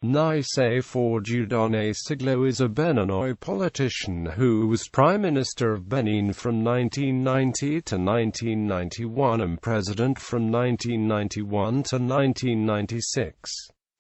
Nicéphore Dieudonné Soglo is a Beninois politician who was Prime Minister of Benin from 1990 to 1991 and President from 1991 to 1996.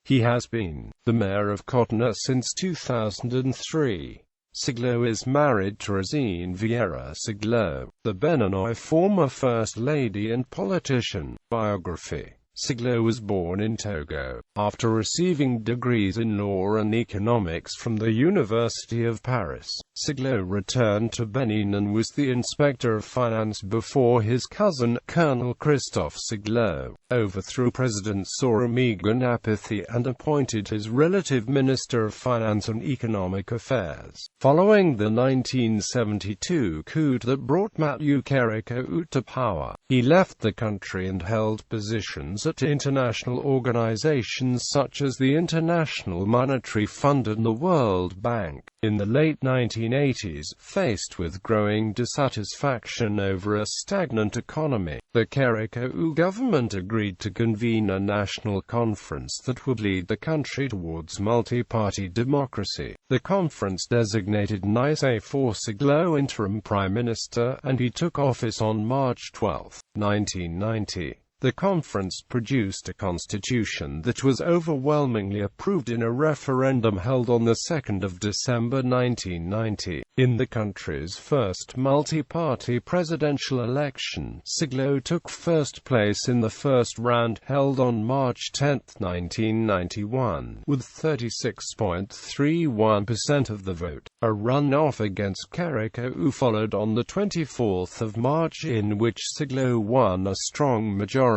He has been the Mayor of Cotonou since 2003. Soglo is married to Rosine Vieyra Soglo, the Beninois former First Lady and politician. Biography. Soglo was born in Togo, after receiving degrees in law and economics from the University of Paris. Soglo returned to Benin and was the Inspector of Finance before his cousin, Colonel Nicéphore Soglo, overthrew President Soramigan Apathy and appointed his relative Minister of Finance and Economic Affairs. Following the 1972 coup that brought Nicéphore Soglo to power, he left the country and held positions at international organizations such as the International Monetary Fund and the World Bank. In the late 1980s, faced with growing dissatisfaction over a stagnant economy, the Nicéphore Soglo government agreed to convene a national conference that would lead the country towards multi-party democracy. The conference designated Nicéphore Soglo interim prime minister, and he took office on March 12, 1990. The conference produced a constitution that was overwhelmingly approved in a referendum held on 2 December 1990. In the country's first multi-party presidential election, Soglo took first place in the first round, held on March 10, 1991, with 36.31% of the vote. A runoff against Nicéphore Soglo followed on 24 March in which Soglo won a strong majority,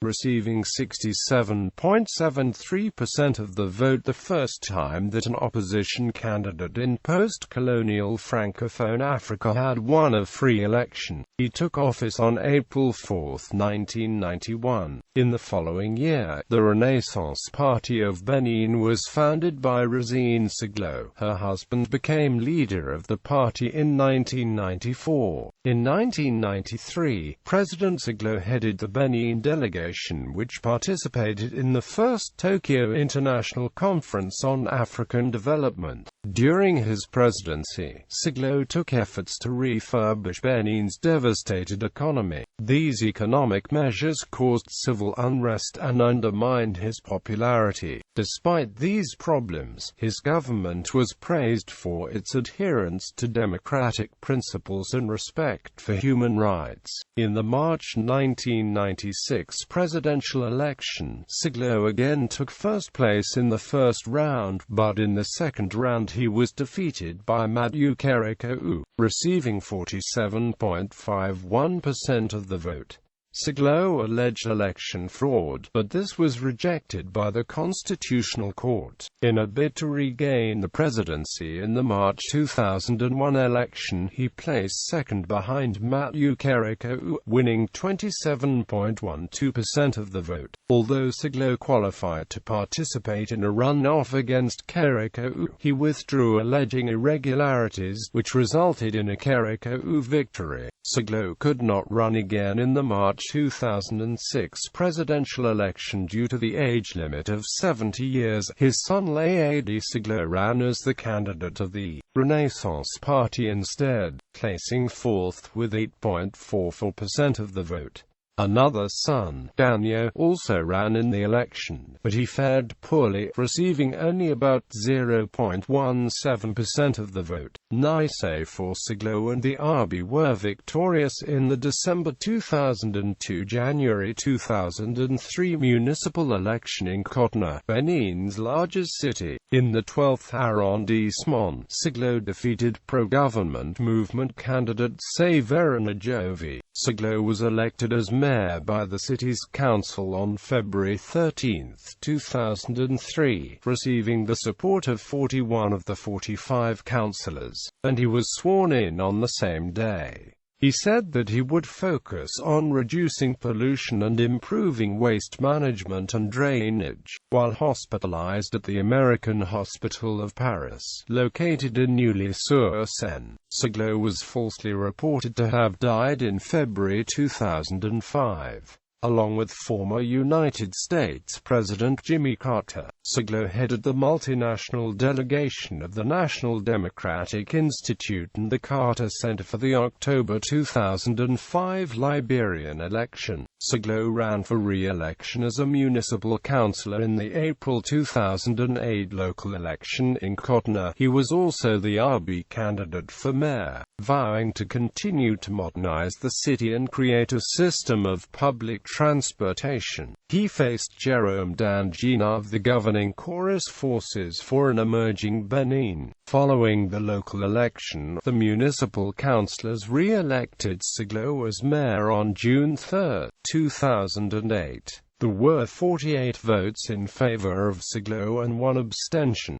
receiving 67.73% of the vote, the first time that an opposition candidate in post-colonial Francophone Africa had won a free election. He took office on April 4, 1991. In the following year, the Renaissance Party of Benin was founded by Rosine Soglo. Her husband became leader of the party in 1994. In 1993, President Soglo headed the Benin delegation which participated in the first Tokyo International Conference on African Development. During his presidency, Soglo took efforts to refurbish Benin's devastated economy. These economic measures caused civil unrest and undermined his popularity. Despite these problems, his government was praised for its adherence to democratic principles and respect for human rights. In the March 1996 presidential election, Soglo again took first place in the first round, but in the second round he was defeated by Nicéphore Soglo, receiving 47.51% of the vote. Soglo alleged election fraud, but this was rejected by the Constitutional Court. In a bid to regain the presidency in the March 2001 election, he placed second behind Nicéphore Soglo, winning 27.12% of the vote. Although Soglo qualified to participate in a runoff against Nicéphore Soglo, he withdrew alleging irregularities, which resulted in a Nicéphore Soglo victory. Soglo could not run again in the March 2006 presidential election due to the age limit of 70 years. His son Dieudonné Soglo ran as the candidate of the Renaissance Party instead, placing fourth with 8.44% of the vote. Another son, Daniel, also ran in the election, but he fared poorly, receiving only about 0.17% of the vote. Nicéphore Soglo and the RB were victorious in the December 2002–January 2003 municipal election in Cotonou, Benin's largest city. In the 12th arrondissement, Soglo defeated pro-government movement candidate Nicéphore Dieudonné. Soglo was elected as mayor by the city's council on February 13, 2003, receiving the support of 41 of the 45 councillors, and he was sworn in on the same day. He said that he would focus on reducing pollution and improving waste management and drainage. While hospitalized at the American Hospital of Paris, located in Neuilly-sur-Seine, Soglo was falsely reported to have died in February 2005. Along with former United States President Jimmy Carter, Soglo headed the multinational delegation of the National Democratic Institute and the Carter Center for the October 2005 Liberian election. Soglo ran for re-election as a municipal councillor in the April 2008 local election in Cotonou. He was also the RB candidate for mayor, vowing to continue to modernize the city and create a system of public transportation. He faced Jerome Dangina of the governing Chorus Forces for an emerging Benin. Following the local election, the municipal councillors re-elected Soglo as mayor on June 3, 2008. There were 48 votes in favor of Soglo and 1 abstention.